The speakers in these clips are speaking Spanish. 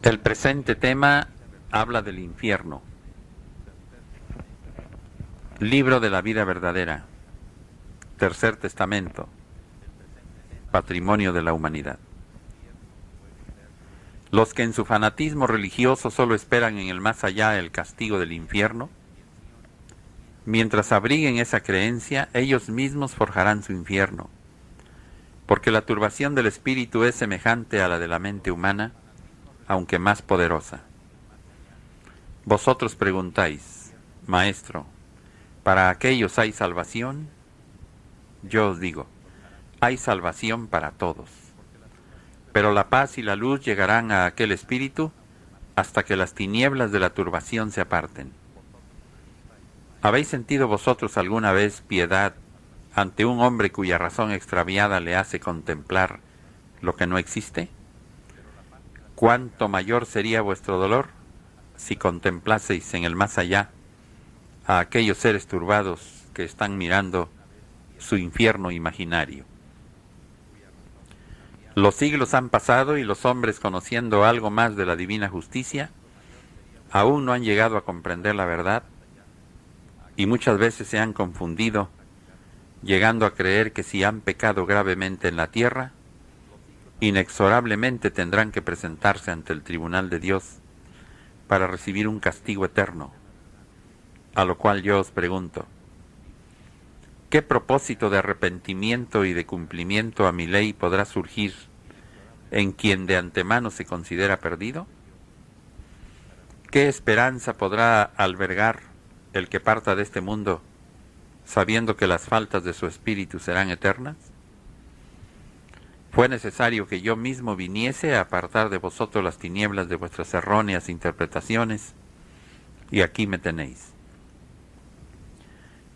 El presente tema habla del infierno. Libro de la vida verdadera. Tercer Testamento. Patrimonio de la humanidad. Los que en su fanatismo religioso solo esperan en el más allá el castigo del infierno, mientras abriguen esa creencia, ellos mismos forjarán su infierno, porque la turbación del espíritu es semejante a la de la mente humana, aunque más poderosa. Vosotros preguntáis, Maestro, ¿para aquellos hay salvación? Yo os digo, hay salvación para todos. Pero la paz y la luz llegarán a aquel espíritu hasta que las tinieblas de la turbación se aparten. ¿Habéis sentido vosotros alguna vez piedad ante un hombre cuya razón extraviada le hace contemplar lo que no existe? ¿Cuánto mayor sería vuestro dolor si contemplaseis en el más allá a aquellos seres turbados que están mirando su infierno imaginario? Los siglos han pasado y los hombres, conociendo algo más de la divina justicia, aún no han llegado a comprender la verdad y muchas veces se han confundido, llegando a creer que si han pecado gravemente en la tierra, inexorablemente tendrán que presentarse ante el tribunal de Dios para recibir un castigo eterno. A lo cual yo os pregunto, ¿qué propósito de arrepentimiento y de cumplimiento a mi ley podrá surgir en quien de antemano se considera perdido? ¿Qué esperanza podrá albergar el que parta de este mundo sabiendo que las faltas de su espíritu serán eternas? Fue necesario que yo mismo viniese a apartar de vosotros las tinieblas de vuestras erróneas interpretaciones, y aquí me tenéis.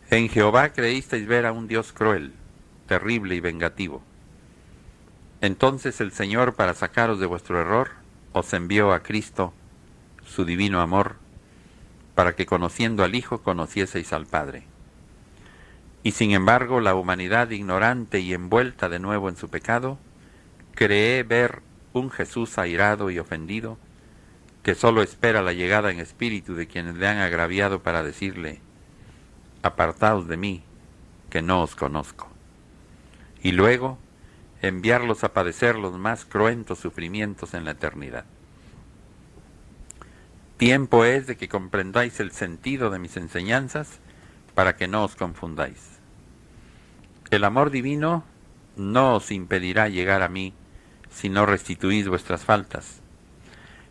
En Jehová creísteis ver a un Dios cruel, terrible y vengativo. Entonces el Señor, para sacaros de vuestro error, os envió a Cristo, su divino amor, para que conociendo al Hijo conocieseis al Padre. Y sin embargo, la humanidad ignorante y envuelta de nuevo en su pecado, cree ver un Jesús airado y ofendido, que solo espera la llegada en espíritu de quienes le han agraviado para decirle, apartaos de mí, que no os conozco. Y luego, enviarlos a padecer los más cruentos sufrimientos en la eternidad. Tiempo es de que comprendáis el sentido de mis enseñanzas, para que no os confundáis. El amor divino no os impedirá llegar a mí si no restituís vuestras faltas.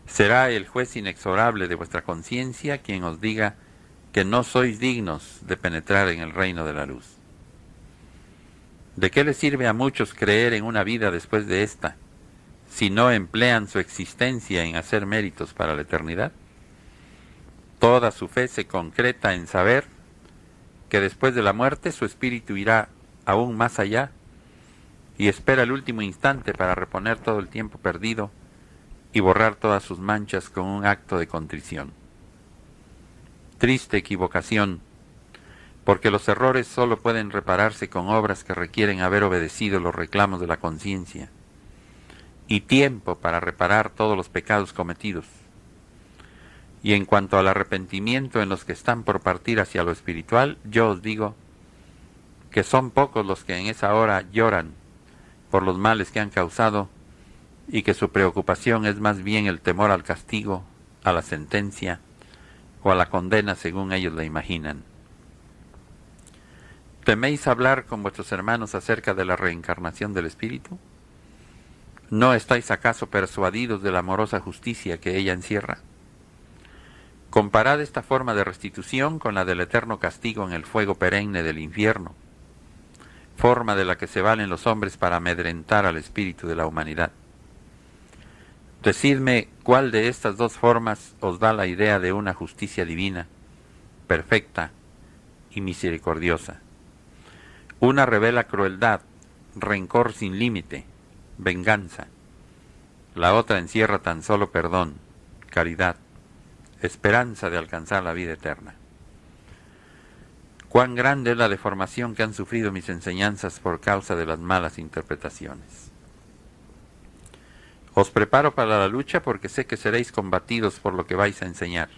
Será el juez inexorable de vuestra conciencia quien os diga que no sois dignos de penetrar en el reino de la luz. ¿De qué les sirve a muchos creer en una vida después de esta, si no emplean su existencia en hacer méritos para la eternidad? Toda su fe se concreta en saber que después de la muerte su espíritu irá aún más allá y espera el último instante para reponer todo el tiempo perdido y borrar todas sus manchas con un acto de contrición. Triste equivocación, porque los errores solo pueden repararse con obras que requieren haber obedecido los reclamos de la conciencia, y tiempo para reparar todos los pecados cometidos. Y en cuanto al arrepentimiento en los que están por partir hacia lo espiritual, yo os digo que son pocos los que en esa hora lloran por los males que han causado, y que su preocupación es más bien el temor al castigo, a la sentencia o a la condena según ellos la imaginan. ¿Teméis hablar con vuestros hermanos acerca de la reencarnación del espíritu? ¿No estáis acaso persuadidos de la amorosa justicia que ella encierra? Comparad esta forma de restitución con la del eterno castigo en el fuego perenne del infierno, forma de la que se valen los hombres para amedrentar al espíritu de la humanidad. Decidme cuál de estas dos formas os da la idea de una justicia divina, perfecta y misericordiosa. Una revela crueldad, rencor sin límite, venganza. La otra encierra tan solo perdón, caridad, esperanza de alcanzar la vida eterna. Cuán grande es la deformación que han sufrido mis enseñanzas por causa de las malas interpretaciones. Os preparo para la lucha porque sé que seréis combatidos por lo que vais a enseñar.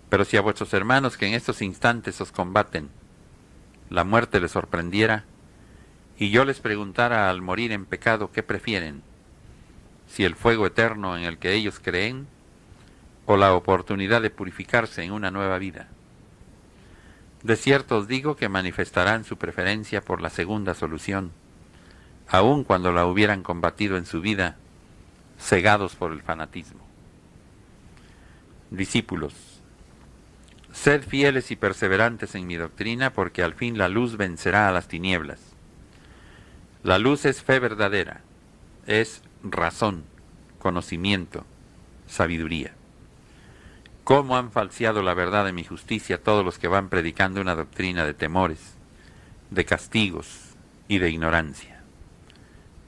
Pero si a vuestros hermanos que en estos instantes os combaten, la muerte les sorprendiera, y yo les preguntara al morir en pecado qué prefieren, si el fuego eterno en el que ellos creen, o la oportunidad de purificarse en una nueva vida. De cierto os digo que manifestarán su preferencia por la segunda solución, aun cuando la hubieran combatido en su vida, cegados por el fanatismo. Discípulos, sed fieles y perseverantes en mi doctrina, porque al fin la luz vencerá a las tinieblas. La luz es fe verdadera, es razón, conocimiento, sabiduría. ¿Cómo han falseado la verdad de mi justicia todos los que van predicando una doctrina de temores, de castigos y de ignorancia?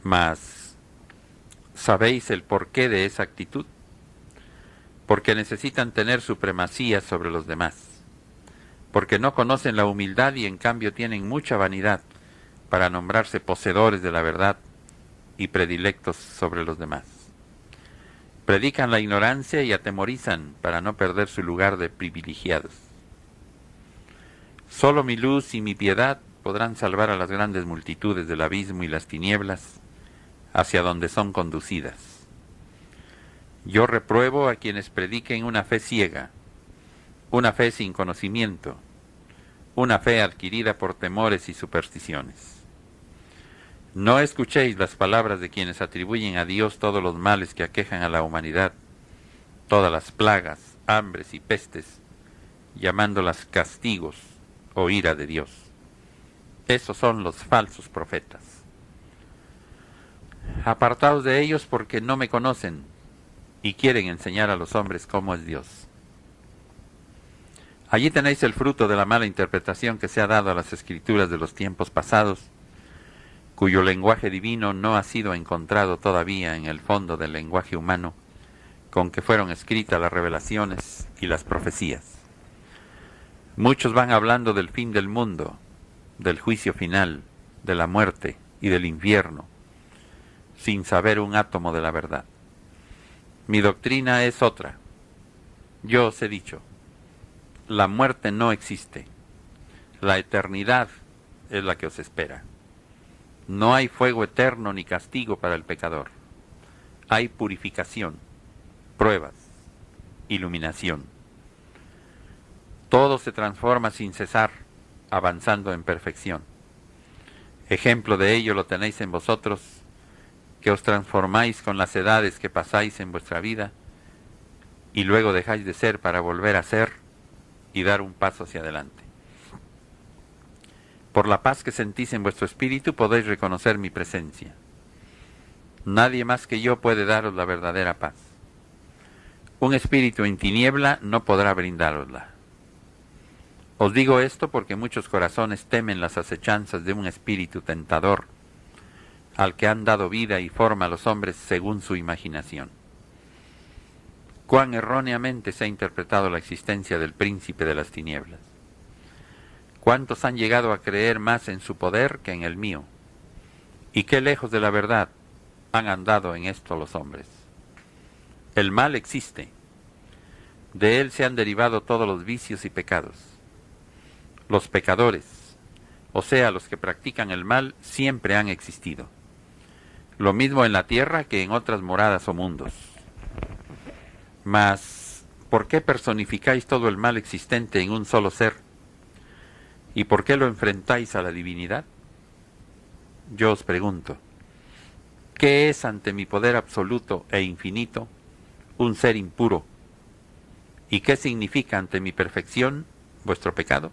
Mas, ¿sabéis el porqué de esa actitud? Porque necesitan tener supremacía sobre los demás, porque no conocen la humildad y en cambio tienen mucha vanidad para nombrarse poseedores de la verdad y predilectos sobre los demás. Predican la ignorancia y atemorizan para no perder su lugar de privilegiados. Solo mi luz y mi piedad podrán salvar a las grandes multitudes del abismo y las tinieblas hacia donde son conducidas. Yo repruebo a quienes prediquen una fe ciega, una fe sin conocimiento, una fe adquirida por temores y supersticiones. No escuchéis las palabras de quienes atribuyen a Dios todos los males que aquejan a la humanidad, todas las plagas, hambres y pestes, llamándolas castigos o ira de Dios. Esos son los falsos profetas. Apartaos de ellos porque no me conocen y quieren enseñar a los hombres cómo es Dios. Allí tenéis el fruto de la mala interpretación que se ha dado a las escrituras de los tiempos pasados, cuyo lenguaje divino no ha sido encontrado todavía en el fondo del lenguaje humano con que fueron escritas las revelaciones y las profecías. Muchos van hablando del fin del mundo, del juicio final, de la muerte y del infierno, sin saber un átomo de la verdad. Mi doctrina es otra. Yo os he dicho, la muerte no existe, la eternidad es la que os espera. No hay fuego eterno ni castigo para el pecador. Hay purificación, pruebas, iluminación. Todo se transforma sin cesar, avanzando en perfección. Ejemplo de ello lo tenéis en vosotros, que os transformáis con las edades que pasáis en vuestra vida, y luego dejáis de ser para volver a ser y dar un paso hacia adelante. Por la paz que sentís en vuestro espíritu podéis reconocer mi presencia. Nadie más que yo puede daros la verdadera paz. Un espíritu en tiniebla no podrá brindárosla. Os digo esto porque muchos corazones temen las acechanzas de un espíritu tentador, al que han dado vida y forma a los hombres según su imaginación. Cuán erróneamente se ha interpretado la existencia del príncipe de las tinieblas. ¿Cuántos han llegado a creer más en su poder que en el mío? ¿Y qué lejos de la verdad han andado en esto los hombres? El mal existe. De él se han derivado todos los vicios y pecados. Los pecadores, o sea, los que practican el mal, siempre han existido. Lo mismo en la tierra que en otras moradas o mundos. Mas, ¿por qué personificáis todo el mal existente en un solo ser? ¿Y por qué lo enfrentáis a la divinidad? Yo os pregunto, ¿qué es ante mi poder absoluto e infinito un ser impuro? ¿Y qué significa ante mi perfección vuestro pecado?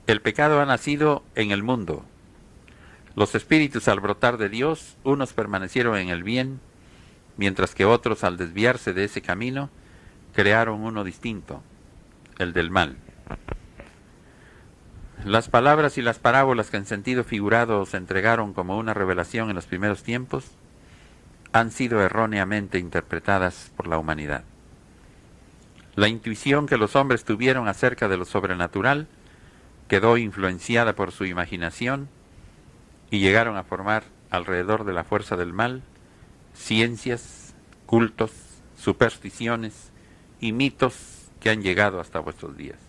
El pecado ha nacido en el mundo. Los espíritus al brotar de Dios, unos permanecieron en el bien, mientras que otros al desviarse de ese camino, crearon uno distinto, el del mal. Las palabras y las parábolas que en sentido figurado os entregaron como una revelación en los primeros tiempos han sido erróneamente interpretadas por la humanidad. La intuición que los hombres tuvieron acerca de lo sobrenatural quedó influenciada por su imaginación y llegaron a formar alrededor de la fuerza del mal ciencias, cultos, supersticiones y mitos que han llegado hasta vuestros días.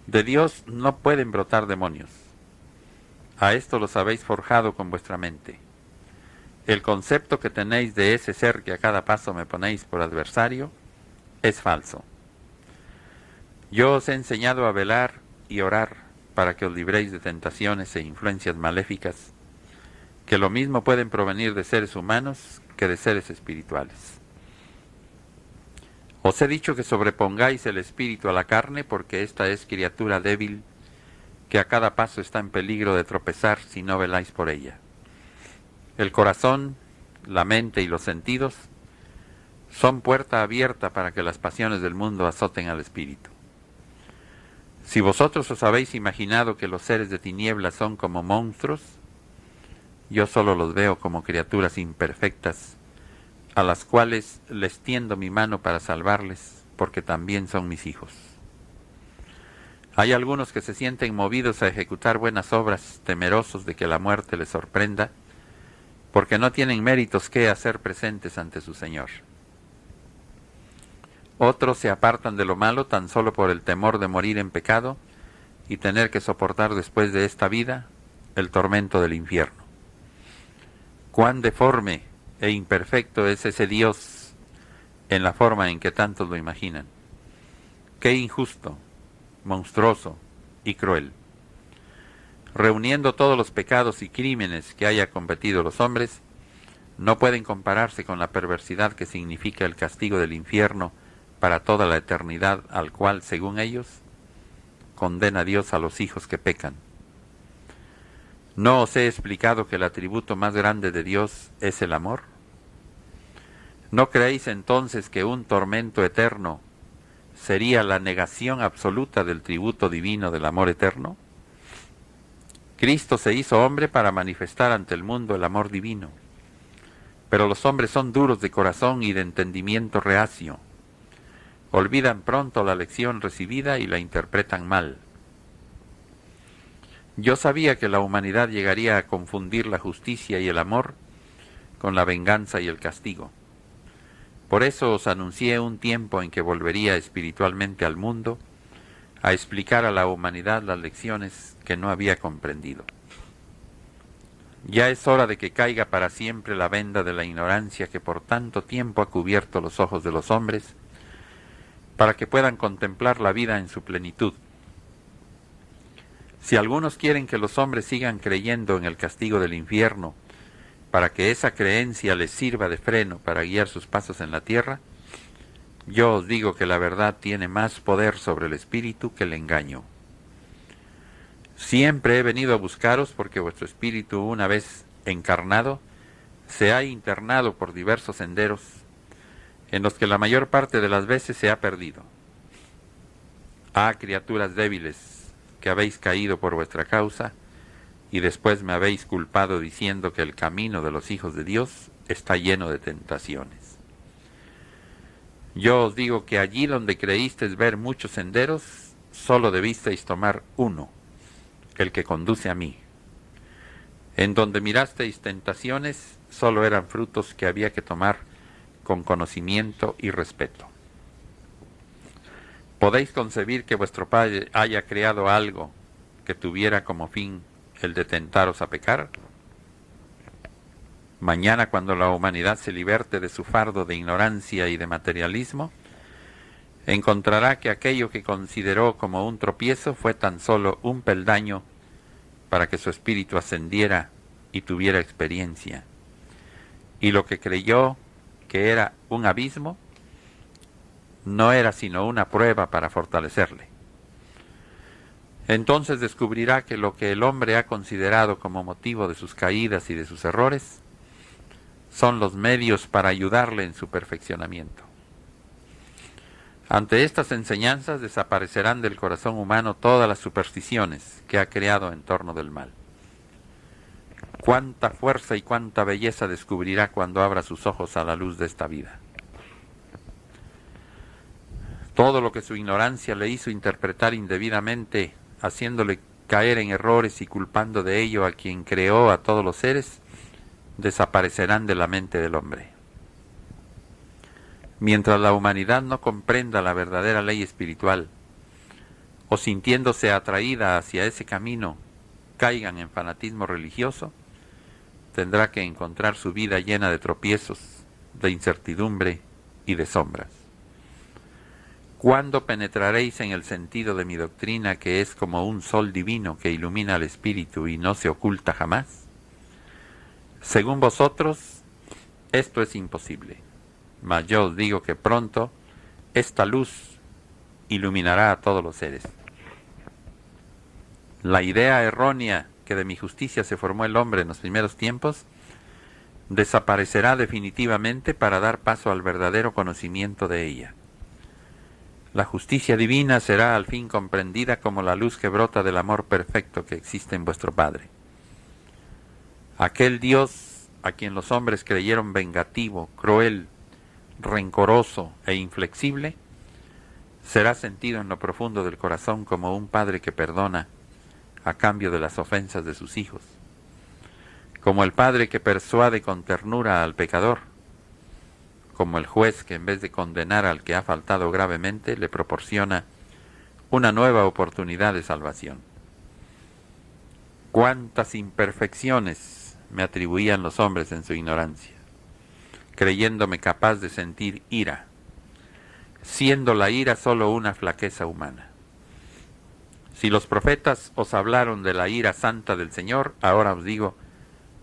De Dios no pueden brotar demonios. A esto los habéis forjado con vuestra mente. El concepto que tenéis de ese ser que a cada paso me ponéis por adversario es falso. Yo os he enseñado a velar y orar para que os libréis de tentaciones e influencias maléficas, que lo mismo pueden provenir de seres humanos que de seres espirituales. Os he dicho que sobrepongáis el espíritu a la carne, porque esta es criatura débil, que a cada paso está en peligro de tropezar si no veláis por ella. El corazón, la mente y los sentidos son puerta abierta para que las pasiones del mundo azoten al espíritu. Si vosotros os habéis imaginado que los seres de tinieblas son como monstruos, yo solo los veo como criaturas imperfectas, a las cuales les tiendo mi mano para salvarles, porque también son mis hijos. Hay algunos que se sienten movidos a ejecutar buenas obras, temerosos de que la muerte les sorprenda, porque no tienen méritos que hacer presentes ante su Señor. Otros se apartan de lo malo tan solo por el temor de morir en pecado y tener que soportar después de esta vida el tormento del infierno. Cuán deforme e imperfecto es ese Dios en la forma en que tantos lo imaginan. Qué injusto, monstruoso y cruel. Reuniendo todos los pecados y crímenes que haya cometido los hombres, no pueden compararse con la perversidad que significa el castigo del infierno para toda la eternidad, al cual, según ellos, condena Dios a los hijos que pecan. ¿No os he explicado que el atributo más grande de Dios es el amor? ¿No creéis entonces que un tormento eterno sería la negación absoluta del tributo divino del amor eterno? Cristo se hizo hombre para manifestar ante el mundo el amor divino, pero los hombres son duros de corazón y de entendimiento reacio. Olvidan pronto la lección recibida y la interpretan mal. Yo sabía que la humanidad llegaría a confundir la justicia y el amor con la venganza y el castigo. Por eso os anuncié un tiempo en que volvería espiritualmente al mundo a explicar a la humanidad las lecciones que no había comprendido. Ya es hora de que caiga para siempre la venda de la ignorancia que por tanto tiempo ha cubierto los ojos de los hombres, para que puedan contemplar la vida en su plenitud. Si algunos quieren que los hombres sigan creyendo en el castigo del infierno, para que esa creencia les sirva de freno para guiar sus pasos en la tierra, yo os digo que la verdad tiene más poder sobre el espíritu que el engaño. Siempre he venido a buscaros porque vuestro espíritu, una vez encarnado, se ha internado por diversos senderos, en los que la mayor parte de las veces se ha perdido. Ah, criaturas débiles, que habéis caído por vuestra causa, y después me habéis culpado diciendo que el camino de los hijos de Dios está lleno de tentaciones. Yo os digo que allí donde creísteis ver muchos senderos, solo debisteis tomar uno, el que conduce a mí. En donde mirasteis tentaciones, solo eran frutos que había que tomar con conocimiento y respeto. ¿Podéis concebir que vuestro Padre haya creado algo que tuviera como fin el de tentaros a pecar? Mañana, cuando la humanidad se liberte de su fardo de ignorancia y de materialismo, encontrará que aquello que consideró como un tropiezo fue tan solo un peldaño para que su espíritu ascendiera y tuviera experiencia. Y lo que creyó que era un abismo, no era sino una prueba para fortalecerle. Entonces descubrirá que lo que el hombre ha considerado como motivo de sus caídas y de sus errores son los medios para ayudarle en su perfeccionamiento. Ante estas enseñanzas desaparecerán del corazón humano todas las supersticiones que ha creado en torno del mal. Cuánta fuerza y cuánta belleza descubrirá cuando abra sus ojos a la luz de esta vida. Todo lo que su ignorancia le hizo interpretar indebidamente, haciéndole caer en errores y culpando de ello a quien creó a todos los seres, desaparecerán de la mente del hombre. Mientras la humanidad no comprenda la verdadera ley espiritual, o sintiéndose atraída hacia ese camino, caigan en fanatismo religioso, tendrá que encontrar su vida llena de tropiezos, de incertidumbre y de sombras. ¿Cuándo penetraréis en el sentido de mi doctrina, que es como un sol divino que ilumina al espíritu y no se oculta jamás? Según vosotros, esto es imposible, mas yo os digo que pronto esta luz iluminará a todos los seres. La idea errónea que de mi justicia se formó el hombre en los primeros tiempos desaparecerá definitivamente para dar paso al verdadero conocimiento de ella. La justicia divina será al fin comprendida como la luz que brota del amor perfecto que existe en vuestro Padre. Aquel Dios a quien los hombres creyeron vengativo, cruel, rencoroso e inflexible, será sentido en lo profundo del corazón como un padre que perdona a cambio de las ofensas de sus hijos, como el padre que persuade con ternura al pecador, como el juez que en vez de condenar al que ha faltado gravemente le proporciona una nueva oportunidad de salvación. Cuántas imperfecciones me atribuían los hombres en su ignorancia, creyéndome capaz de sentir ira, siendo la ira solo una flaqueza humana. Si los profetas os hablaron de la ira santa del Señor, ahora os digo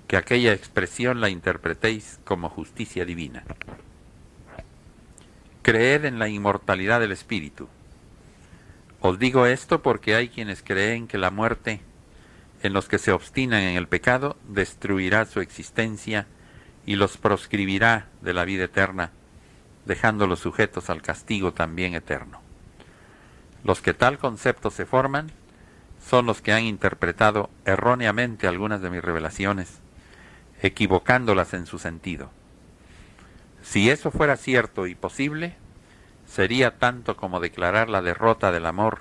que aquella expresión la interpretéis como justicia divina. Creed en la inmortalidad del espíritu. Os digo esto porque hay quienes creen que la muerte, en los que se obstinan en el pecado, destruirá su existencia y los proscribirá de la vida eterna, dejándolos sujetos al castigo también eterno. Los que tal concepto se forman son los que han interpretado erróneamente algunas de mis revelaciones, equivocándolas en su sentido. Si eso fuera cierto y posible, sería tanto como declarar la derrota del amor,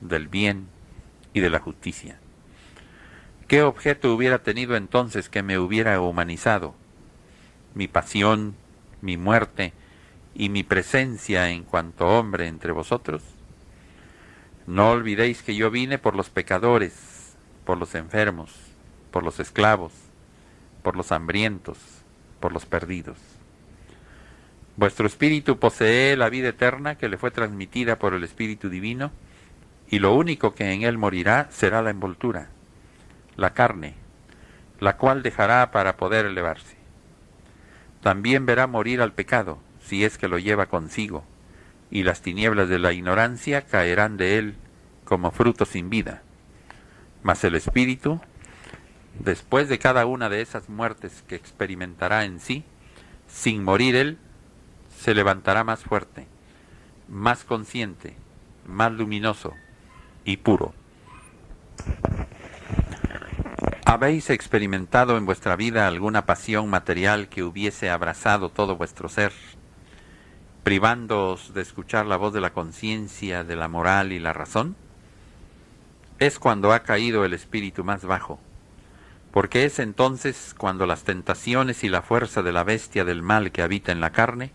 del bien y de la justicia. ¿Qué objeto hubiera tenido entonces que me hubiera humanizado? Mi pasión, mi muerte y mi presencia en cuanto hombre entre vosotros. No olvidéis que yo vine por los pecadores, por los enfermos, por los esclavos, por los hambrientos, por los perdidos. Vuestro espíritu posee la vida eterna que le fue transmitida por el Espíritu Divino, y lo único que en él morirá será la envoltura, la carne, la cual dejará para poder elevarse. También verá morir al pecado, si es que lo lleva consigo, y las tinieblas de la ignorancia caerán de él como fruto sin vida. Mas el espíritu, después de cada una de esas muertes que experimentará en sí, sin morir él, se levantará más fuerte, más consciente, más luminoso y puro. ¿Habéis experimentado en vuestra vida alguna pasión material que hubiese abrazado todo vuestro ser, privándoos de escuchar la voz de la conciencia, de la moral y la razón? Es cuando ha caído el espíritu más bajo, porque es entonces cuando las tentaciones y la fuerza de la bestia del mal que habita en la carne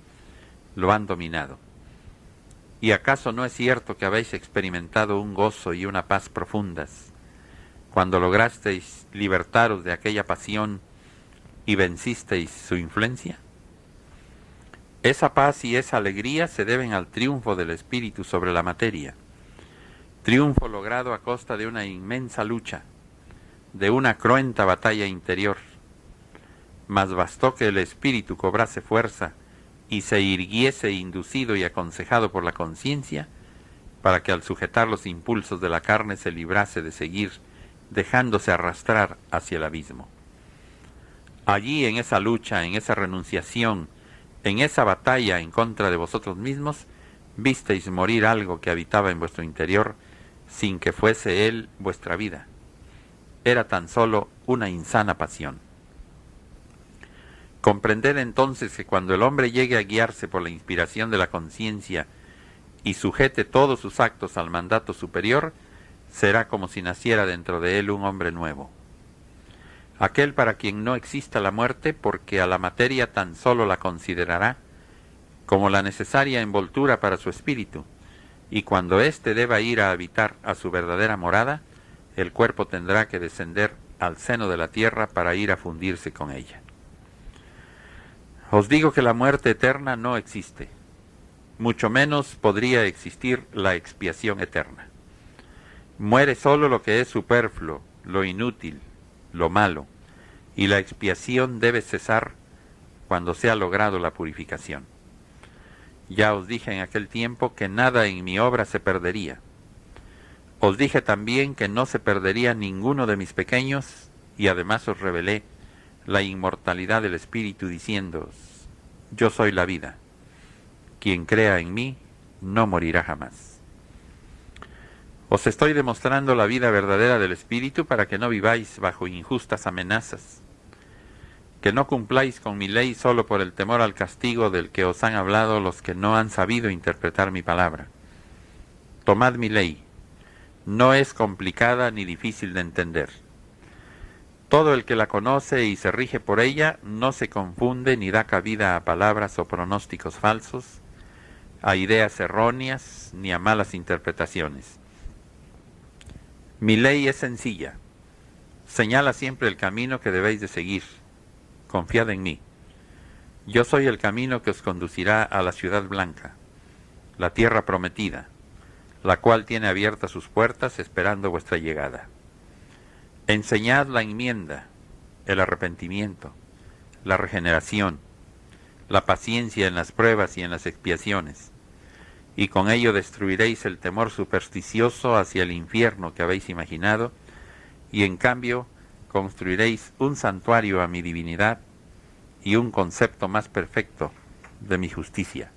lo han dominado. ¿Y acaso no es cierto que habéis experimentado un gozo y una paz profundas cuando lograsteis libertaros de aquella pasión y vencisteis su influencia? Esa paz y esa alegría se deben al triunfo del espíritu sobre la materia, triunfo logrado a costa de una inmensa lucha, de una cruenta batalla interior. Mas bastó que el espíritu cobrase fuerza y se irguiese inducido y aconsejado por la conciencia, para que al sujetar los impulsos de la carne se librase de seguir dejándose arrastrar hacia el abismo. Allí, en esa lucha, en esa renunciación, en esa batalla en contra de vosotros mismos, visteis morir algo que habitaba en vuestro interior, sin que fuese él vuestra vida. Era tan solo una insana pasión. Comprended entonces que cuando el hombre llegue a guiarse por la inspiración de la conciencia y sujete todos sus actos al mandato superior, será como si naciera dentro de él un hombre nuevo. aquel para quien no exista la muerte, porque a la materia tan solo la considerará como la necesaria envoltura para su espíritu, y cuando éste deba ir a habitar a su verdadera morada, el cuerpo tendrá que descender al seno de la tierra para ir a fundirse con ella. Os digo que la muerte eterna no existe, mucho menos podría existir la expiación eterna. Muere solo lo que es superfluo, lo inútil, lo malo, y la expiación debe cesar cuando se ha logrado la purificación. Ya os dije en aquel tiempo que nada en mi obra se perdería. Os dije también que no se perdería ninguno de mis pequeños, y además os revelé la inmortalidad del Espíritu, diciéndoos: yo soy la vida. Quien crea en mí no morirá jamás. Os estoy demostrando la vida verdadera del Espíritu para que no viváis bajo injustas amenazas, que no cumpláis con mi ley solo por el temor al castigo del que os han hablado los que no han sabido interpretar mi palabra. Tomad mi ley, no es complicada ni difícil de entender. Todo el que la conoce y se rige por ella no se confunde ni da cabida a palabras o pronósticos falsos, a ideas erróneas ni a malas interpretaciones. Mi ley es sencilla, señala siempre el camino que debéis de seguir. Confiad en mí. Yo soy el camino que os conducirá a la ciudad blanca, la tierra prometida, la cual tiene abiertas sus puertas esperando vuestra llegada. Enseñad la enmienda, el arrepentimiento, la regeneración, la paciencia en las pruebas y en las expiaciones, y con ello destruiréis el temor supersticioso hacia el infierno que habéis imaginado, y en cambio construiréis un santuario a mi divinidad y un concepto más perfecto de mi justicia.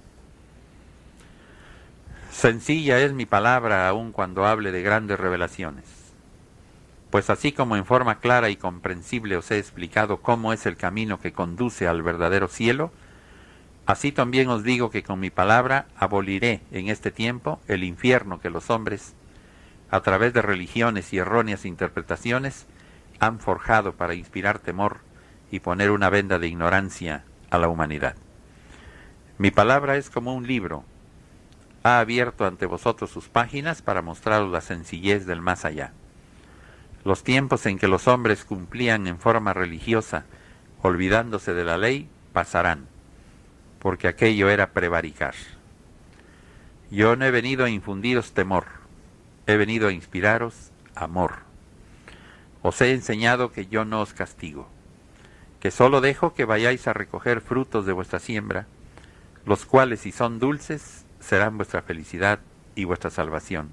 Sencilla es mi palabra aun cuando hable de grandes revelaciones, pues así como en forma clara y comprensible os he explicado cómo es el camino que conduce al verdadero cielo, así también os digo que con mi palabra aboliré en este tiempo el infierno que los hombres, a través de religiones y erróneas interpretaciones, han forjado para inspirar temor y poner una venda de ignorancia a la humanidad. Mi palabra es como un libro, ha abierto ante vosotros sus páginas para mostraros la sencillez del más allá. Los tiempos en que los hombres cumplían en forma religiosa, olvidándose de la ley, pasarán, porque aquello era prevaricar. Yo no he venido a infundiros temor, he venido a inspiraros amor. Os he enseñado que yo no os castigo, que solo dejo que vayáis a recoger frutos de vuestra siembra, los cuales, si son dulces, serán vuestra felicidad y vuestra salvación,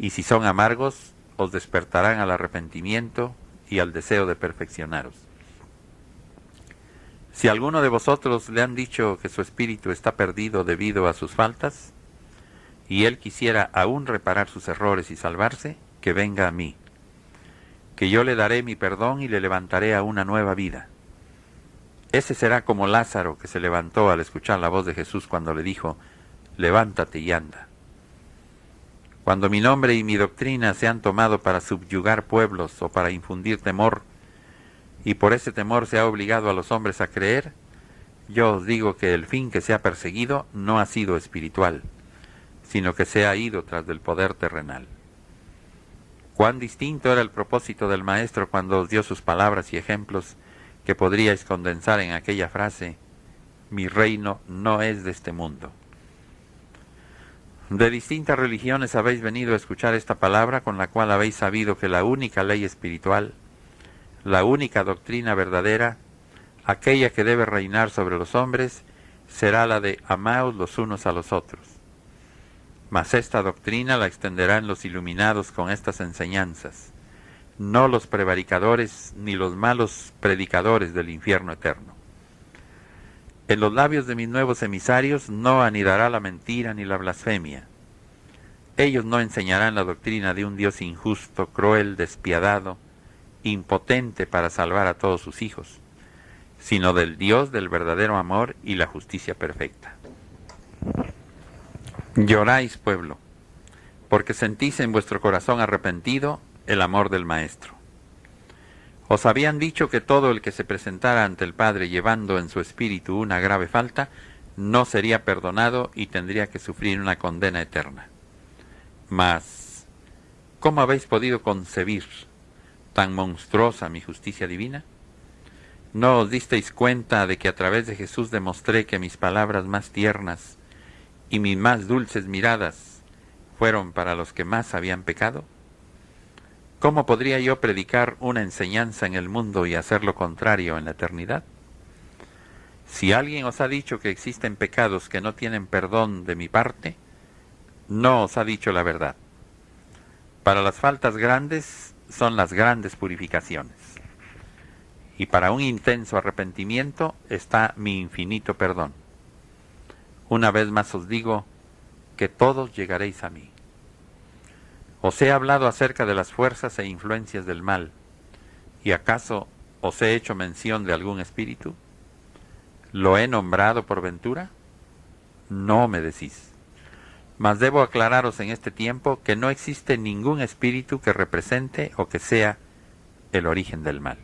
y si son amargos, os despertarán al arrepentimiento y al deseo de perfeccionaros. Si a alguno de vosotros le han dicho que su espíritu está perdido debido a sus faltas, y él quisiera aún reparar sus errores y salvarse, que venga a mí, que yo le daré mi perdón y le levantaré a una nueva vida. Ese será como Lázaro, que se levantó al escuchar la voz de Jesús cuando le dijo: levántate y anda. Cuando mi nombre y mi doctrina se han tomado para subyugar pueblos o para infundir temor, y por ese temor se ha obligado a los hombres a creer, yo os digo que el fin que se ha perseguido no ha sido espiritual, sino que se ha ido tras del poder terrenal. Cuán distinto era el propósito del Maestro cuando os dio sus palabras y ejemplos que podríais condensar en aquella frase: mi reino no es de este mundo. De distintas religiones habéis venido a escuchar esta palabra, con la cual habéis sabido que la única ley espiritual, la única doctrina verdadera, aquella que debe reinar sobre los hombres, será la de amaos los unos a los otros. Mas esta doctrina la extenderán los iluminados con estas enseñanzas, no los prevaricadores ni los malos predicadores del infierno eterno. En los labios de mis nuevos emisarios no anidará la mentira ni la blasfemia. Ellos no enseñarán la doctrina de un Dios injusto, cruel, despiadado, impotente para salvar a todos sus hijos, sino del Dios del verdadero amor y la justicia perfecta. Lloráis, pueblo, porque sentís en vuestro corazón arrepentido el amor del Maestro. Os habían dicho que todo el que se presentara ante el Padre llevando en su espíritu una grave falta, no sería perdonado y tendría que sufrir una condena eterna. Mas, ¿cómo habéis podido concebir tan monstruosa mi justicia divina? ¿No os disteis cuenta de que a través de Jesús demostré que mis palabras más tiernas y mis más dulces miradas fueron para los que más habían pecado? ¿Cómo podría yo predicar una enseñanza en el mundo y hacer lo contrario en la eternidad? Si alguien os ha dicho que existen pecados que no tienen perdón de mi parte, no os ha dicho la verdad. Para las faltas grandes son las grandes purificaciones, y para un intenso arrepentimiento está mi infinito perdón. Una vez más os digo que todos llegaréis a mí. Os he hablado acerca de las fuerzas e influencias del mal, ¿y acaso os he hecho mención de algún espíritu? ¿Lo he nombrado por ventura? No me decís. Mas debo aclararos en este tiempo que no existe ningún espíritu que represente o que sea el origen del mal.